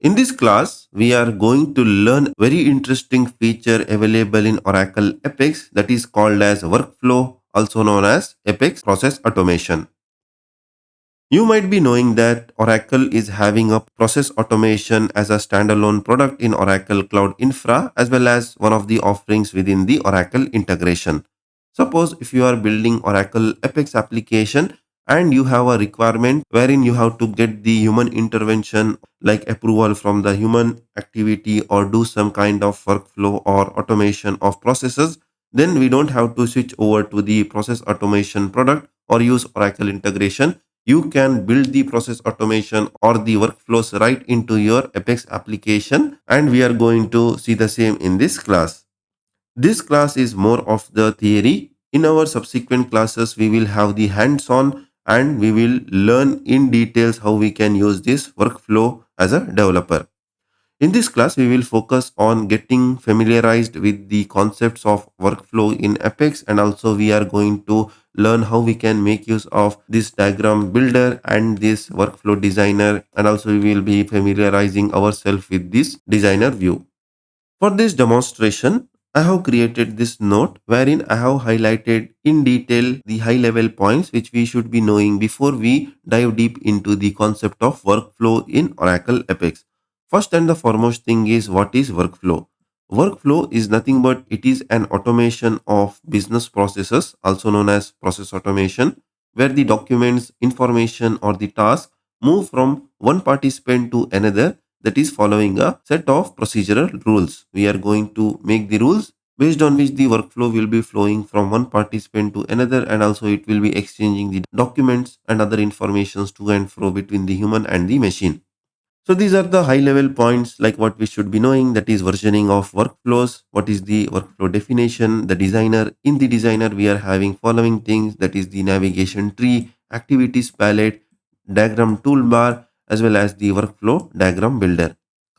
In this class, we are going to learn very interesting feature available in Oracle Apex that is called as workflow, also known as Apex process automation. You might be knowing that Oracle is having a process automation as a standalone product in Oracle Cloud Infra as well as one of the offerings within the Oracle integration. Suppose if you are building Oracle Apex application and you have a requirement wherein you have to get the human intervention like approval from the human activity or do some kind of workflow or automation of processes, then we don't have to switch over to the process automation product or use Oracle integration. You can build the process automation or the workflows right into your Apex application, and we are going to see the same in this class. This class is more of the theory. In our subsequent classes, we will have the hands-on and we will learn in details how we can use this workflow as a developer. In this class, we will focus on getting familiarized with the concepts of workflow in Apex, and also we are going to learn how we can make use of this diagram builder and this workflow designer, and also we will be familiarizing ourselves with this designer view. For this demonstration, I have created this note wherein I have highlighted in detail the high level points which we should be knowing before we dive deep into the concept of workflow in Oracle Apex. First and the foremost thing is, what is workflow? Workflow is nothing but it is an automation of business processes, also known as process automation, where the documents, information or the task move from one participant to another, that is following a set of procedural rules. We are going to make the rules based on which the workflow will be flowing from one participant to another, and also it will be exchanging the documents and other informations to and fro between the human and the machine. So these are the high level points like what we should be knowing, that is versioning of workflows, what is the workflow definition, the designer. In the designer we are having following things, that is the navigation tree, activities palette, diagram toolbar as well as the workflow diagram builder.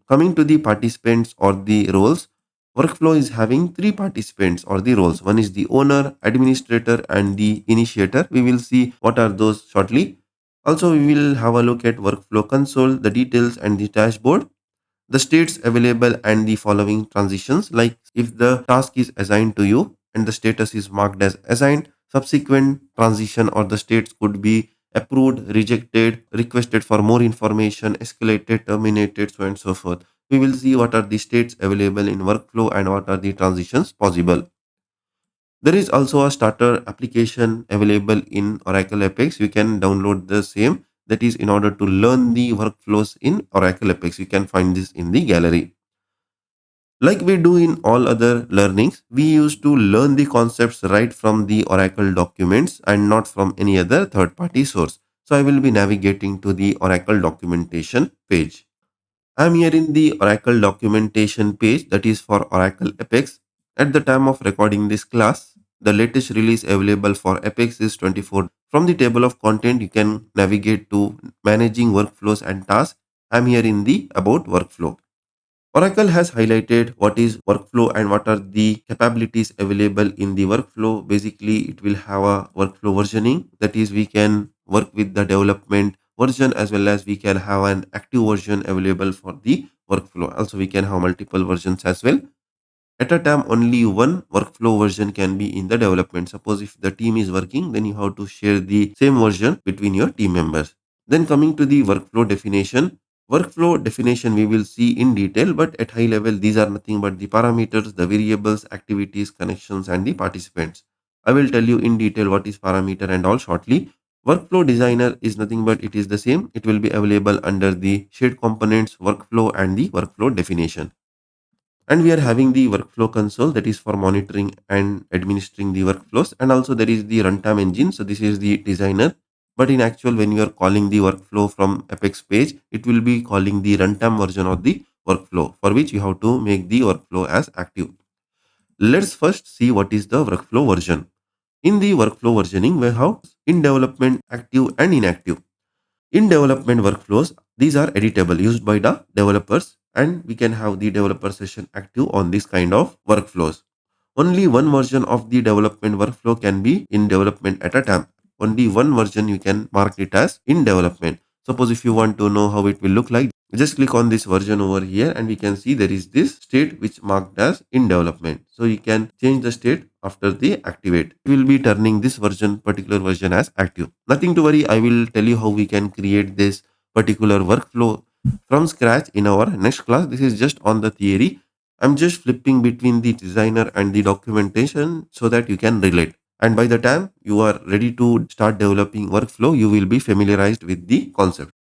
Coming to the participants or the roles, workflow is having three participants or the roles. One is the owner, administrator and the initiator. We will see what are those shortly. Also, we will have a look at workflow console, the details and the dashboard, the states available and the following transitions, like if the task is assigned to you and the status is marked as assigned, subsequent transition or the states could be approved, rejected, requested for more information, escalated, terminated, so and so forth. We will see what are the states available in workflow and what are the transitions possible. There is also a starter application available in Oracle Apex. You can download the same. That is in order to learn the workflows in Oracle Apex. You can find this in the gallery. Like we do in all other learnings, we used to learn the concepts right from the Oracle documents and not from any other third party source. So I will be navigating to the Oracle documentation page. I am here in the Oracle documentation page, that is for Oracle Apex. At the time of recording this class, the latest release available for Apex is 24. From the table of content, you can navigate to managing workflows and tasks. I am here in the about workflow. Oracle has highlighted what is workflow and what are the capabilities available in the workflow. Basically, it will have a workflow versioning. That is, we can work with the development version as well as we can have an active version available for the workflow. Also, we can have multiple versions as well. At a time, only one workflow version can be in the development. Suppose if the team is working, then you have to share the same version between your team members. Then coming to the workflow definition we will see in detail, but at high level, these are nothing but the parameters, the variables, activities, connections, and the participants. I will tell you in detail what is parameter and all shortly. Workflow designer is nothing but it is the same. It will be available under the shared components, workflow, and the workflow definition. And we are having the workflow console, that is for monitoring and administering the workflows, and also there is the runtime engine. So this is the designer, but in actual when you are calling the workflow from Apex page, it will be calling the runtime version of the workflow, for which you have to make the workflow as active. Let's first see what is the workflow version. In the workflow versioning, we have in development, active and inactive. In development workflows, these are editable, used by the developers, and we can have the developer session active on this kind of workflows. Only one version of the development workflow can be in development at a time. Only one version you can mark it as in development. Suppose if you want to know how it will look like, Just click on this version over here and we can see there is this state which marked as in development. So you can change the state after the activate. We will be turning this particular version as active. Nothing to worry. I will tell you how we can create this particular workflow from scratch in our next class. This is just on the theory. I'm just flipping between the designer and the documentation so that you can relate. And by the time you are ready to start developing workflow, you will be familiarized with the concept.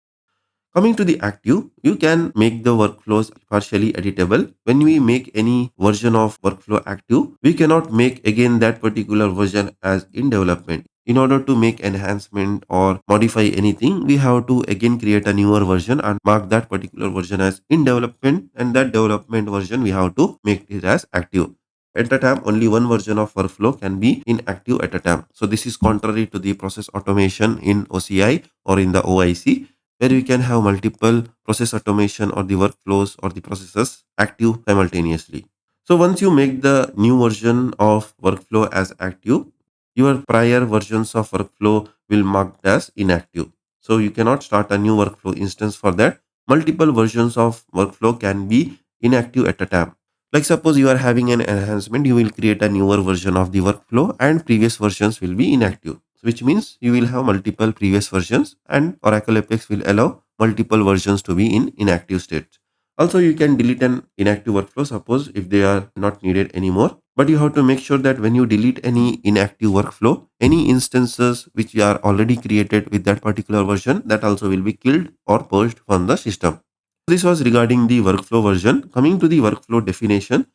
Coming to the active, you can make the workflows partially editable. When we make any version of workflow active, we cannot make again that particular version as in development. In order to make enhancement or modify anything, we have to again create a newer version and mark that particular version as in development, and that development version we have to make it as active. At a time, only one version of workflow can be inactive at a time. So this is contrary to the process automation in OCI or in the OIC, where we can have multiple process automation or the workflows or the processes active simultaneously. So once you make the new version of workflow as active, your prior versions of workflow will marked as inactive. So you cannot start a new workflow instance for that. Multiple versions of workflow can be inactive at a time. Like suppose you are having an enhancement, you will create a newer version of the workflow and previous versions will be inactive, which means you will have multiple previous versions and Oracle Apex will allow multiple versions to be in inactive state. Also, you can delete an inactive workflow, suppose if they are not needed anymore. But you have to make sure that when you delete any inactive workflow, any instances which are already created with that particular version, that also will be killed or purged from the system. This was regarding the workflow version. Coming to the workflow definition,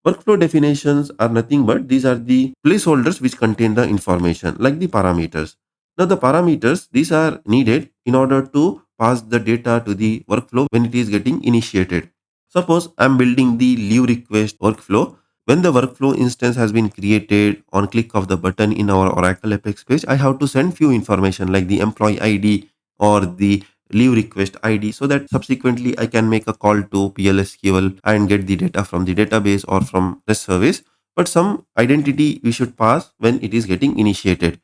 workflow definitions are nothing but these are the placeholders which contain the information like the parameters. Now the parameters, these are needed in order to pass the data to the workflow when it is getting initiated. Suppose I'm building the leave request workflow. When the workflow instance has been created, on click of the button in our Oracle Apex page, I have to send few information like the employee ID or the leave request ID, so that subsequently I can make a call to PLSQL and get the data from the database or from REST service. But some identity we should pass when it is getting initiated.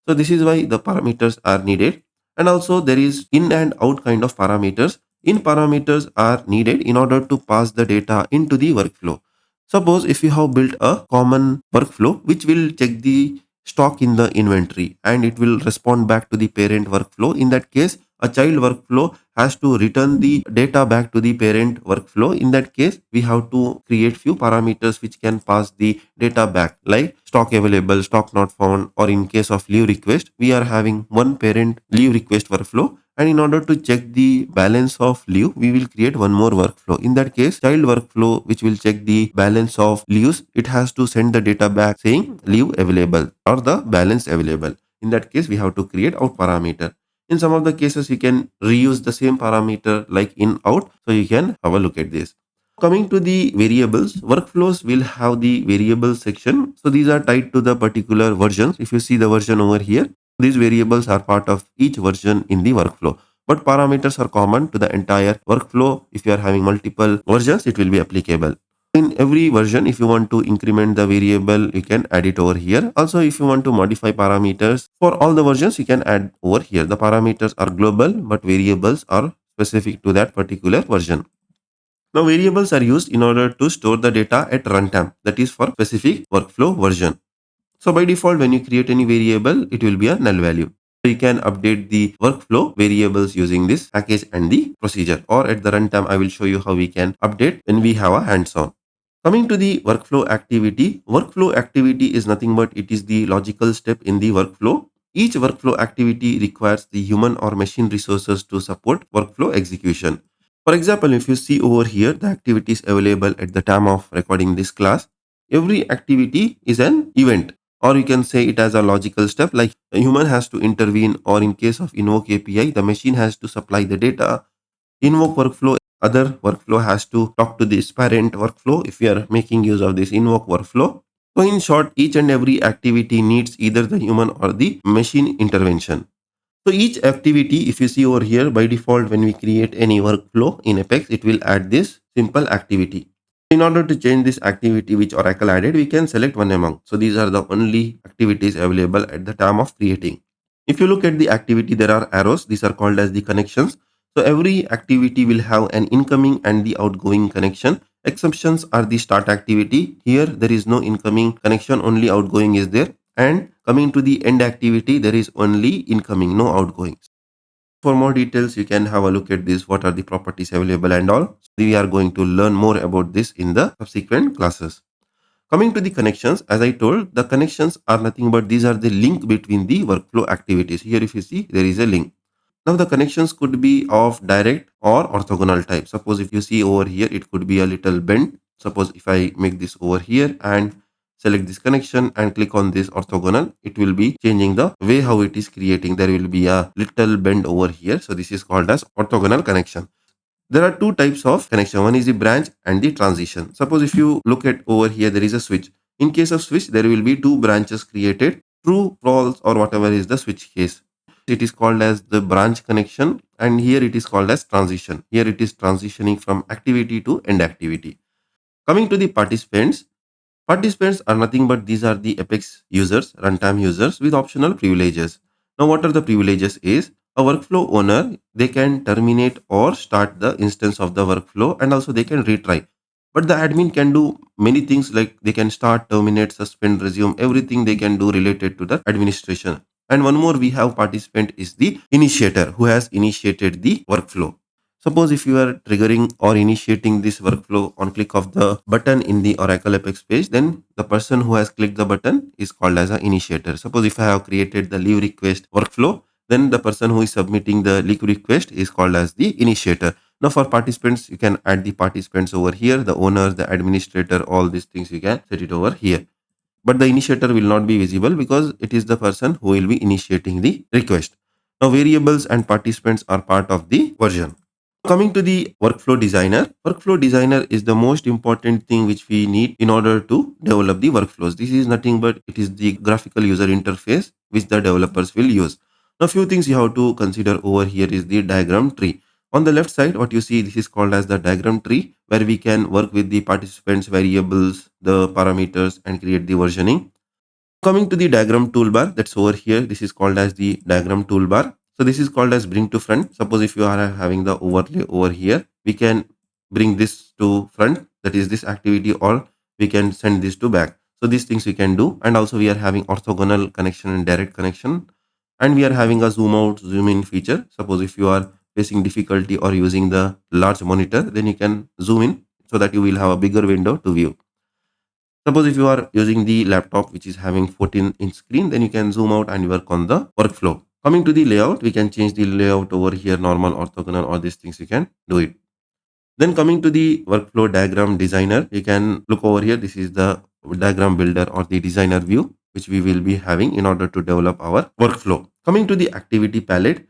So this is why the parameters are needed. And also there is in and out kind of parameters. In parameters are needed in order to pass the data into the workflow. Suppose if you have built a common workflow which will check the stock in the inventory and it will respond back to the parent workflow. In that case, a child workflow has to return the data back to the parent workflow. In that case, we have to create few parameters which can pass the data back, like stock available, stock not found, or in case of leave request, we are having one parent leave request workflow. And in order to check the balance of leave, we will create one more workflow. In that case, child workflow, which will check the balance of leaves, it has to send the data back saying leave available or the balance available. In that case, we have to create out parameter. In some of the cases, you can reuse the same parameter like in out. So you can have a look at this. Coming to the variables, workflows will have the variables section. So these are tied to the particular versions. If you see the version over here, these variables are part of each version in the workflow. But parameters are common to the entire workflow. If you are having multiple versions, it will be applicable. In every version, if you want to increment the variable, you can add it over here. Also, if you want to modify parameters for all the versions, you can add over here. The parameters are global, but variables are specific to that particular version. Now, variables are used in order to store the data at runtime, that is for specific workflow version. So by default, when you create any variable, it will be a null value. So you can update the workflow variables using this package and the procedure, or at the runtime, I will show you how we can update when we have a hands-on. Coming to the workflow activity is nothing but it is the logical step in the workflow. Each workflow activity requires the human or machine resources to support workflow execution. For example, if you see over here, the activities available at the time of recording this class, every activity is an event, or you can say it as a logical step, like a human has to intervene, or in case of invoke API, the machine has to supply the data. Invoke workflow, other workflow has to talk to this parent workflow if you are making use of this invoke workflow. So in short, each and every activity needs either the human or the machine intervention. So each activity, if you see over here, by default, when we create any workflow in Apex, it will add this simple activity. In order to change this activity which Oracle added, we can select one among. So these are the only activities available at the time of creating. If you look at the activity, there are arrows. These are called as the connections. So every activity will have an incoming and the outgoing connection. Exceptions are the start activity. Here there is no incoming connection, only outgoing is there. And coming to the end activity, there is only incoming, no outgoing. For more details, you can have a look at this, what are the properties available and all. We are going to learn more about this in the subsequent classes. Coming to the connections, as I told, the connections are nothing but these are the link between the workflow activities. Here if you see, there is a link. Now the connections could be of direct or orthogonal type. Suppose if you see over here, it could be a little bent. Suppose if I make this over here and select this connection and click on this orthogonal, it will be changing the way how it is creating. There will be a little bend over here. So this is called as orthogonal connection. There are two types of connection. One is the branch and the transition. Suppose if you look at over here, there is a switch. In case of switch, there will be two branches created, true, false, or whatever is the switch case. It is called as the branch connection, and here it is called as transition. Here it is transitioning from activity to end activity. Coming to the participants, participants are nothing but these are the Apex users, runtime users with optional privileges. Now, what are the privileges is a workflow owner, they can terminate or start the instance of the workflow, and also they can retry. But the admin can do many things like they can start, terminate, suspend, resume, everything they can do related to the administration. And one more we have participant is the initiator who has initiated the workflow. Suppose if you are triggering or initiating this workflow on click of the button in the Oracle Apex page, then the person who has clicked the button is called as an initiator. Suppose if I have created the leave request workflow, then the person who is submitting the leave request is called as the initiator. Now for participants, you can add the participants over here, the owner, the administrator, all these things you can set it over here. But the initiator will not be visible because it is the person who will be initiating the request. Now variables and participants are part of the version. Coming to the workflow designer is the most important thing which we need in order to develop the workflows. This is nothing but it is the graphical user interface which the developers will use. Now, few things you have to consider over here is the diagram tree. On the left side, what you see, this is called as the diagram tree, where we can work with the participants, variables, the parameters, and create the versioning. Coming to the diagram toolbar, that's over here. This is called as the diagram toolbar. So this is called as bring to front. Suppose if you are having the overlay over here, we can bring this to front, that is this activity, or we can send this to back. So these things we can do. And also we are having orthogonal connection and direct connection. And we are having a zoom out, zoom in feature. Suppose if you are facing difficulty or using the large monitor, then you can zoom in so that you will have a bigger window to view. Suppose if you are using the laptop which is having 14-inch screen, then you can zoom out and work on the workflow. Coming to the layout, we can change the layout over here, normal, orthogonal, all these things you can do it. Then coming to the workflow diagram designer, you can look over here. This is the diagram builder or the designer view which we will be having in order to develop our workflow. Coming to the activity palette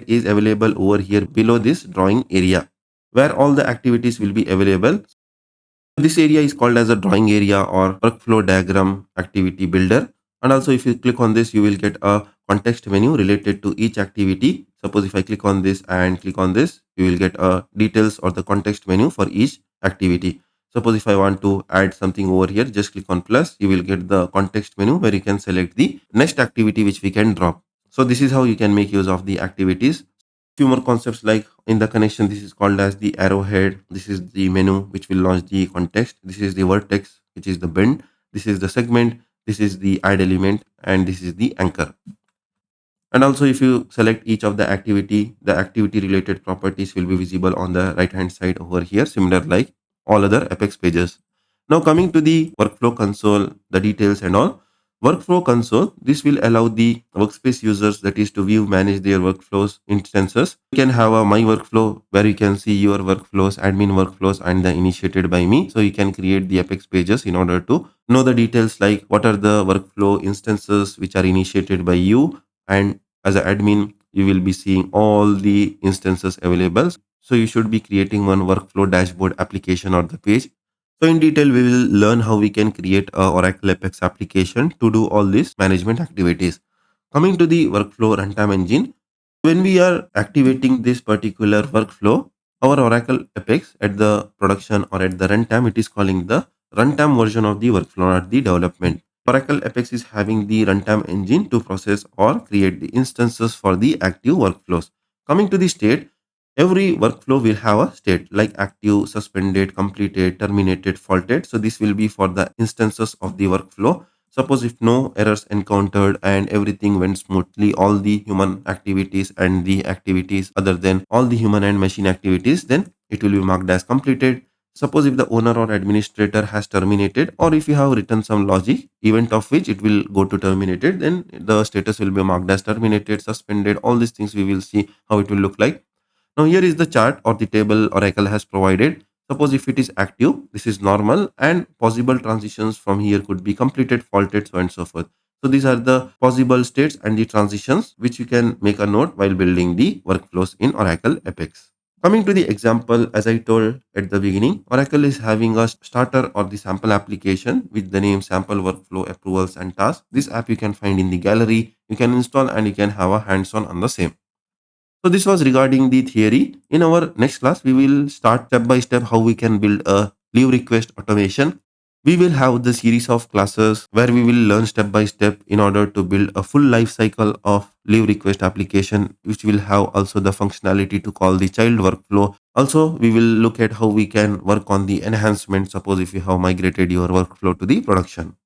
is available over here below this drawing area where all the activities will be available. This area is called as a drawing area or workflow diagram activity builder. And also if you click on this, you will get a context menu related to each activity. Suppose if I click on this and click on this, you will get a details or the context menu for each activity. Suppose if I want to add something over here, just click on plus, you will get the context menu where you can select the next activity which we can drop. So this is how you can make use of the activities. Few more concepts like in the connection, this is called as the arrowhead. This is the menu which will launch the context. This is the vertex, which is the bend. This is the segment. This is the add element, and this is the anchor. And also if you select each of the activity related properties will be visible on the right hand side over here, similar like all other Apex pages. Now coming to the workflow console, the details and all. Workflow console, this will allow the workspace users, that is to view, manage their workflows instances. You can have a my workflow where you can see your workflows, admin workflows, and the initiated by me. So you can create the Apex pages in order to know the details like what are the workflow instances which are initiated by you, and as an admin you will be seeing all the instances available. So you should be creating one workflow dashboard application or the page. So in detail, we will learn how we can create a Oracle Apex application to do all these management activities. Coming to the workflow runtime engine, when we are activating this particular workflow, our Oracle Apex at the production or at the runtime, it is calling the runtime version of the workflow, not the development. Oracle Apex is having the runtime engine to process or create the instances for the active workflows. Coming to the state, every workflow will have a state like active, suspended, completed, terminated, faulted. So this will be for the instances of the workflow. Suppose if no errors encountered and everything went smoothly, all the human activities and the activities other than all the human and machine activities, then it will be marked as completed. Suppose if the owner or administrator has terminated, or if you have written some logic event of which it will go to terminated, then the status will be marked as terminated, suspended, all these things we will see how it will look like. Now here is the chart or the table Oracle has provided. Suppose if it is active, this is normal, and possible transitions from here could be completed, faulted, so and so forth. So these are the possible states and the transitions which you can make a note while building the workflows in Oracle Apex. Coming to the example, as I told at the beginning, Oracle is having a starter or the sample application with the name sample workflow approvals and tasks. This app you can find in the gallery, you can install and you can have a hands-on on the same. So this was regarding the theory. In our next class, we will start step by step how we can build a leave request automation. We will have the series of classes where we will learn step by step in order to build a full life cycle of leave request application, which will have also the functionality to call the child workflow. Also, we will look at how we can work on the enhancement. Suppose if you have migrated your workflow to the production.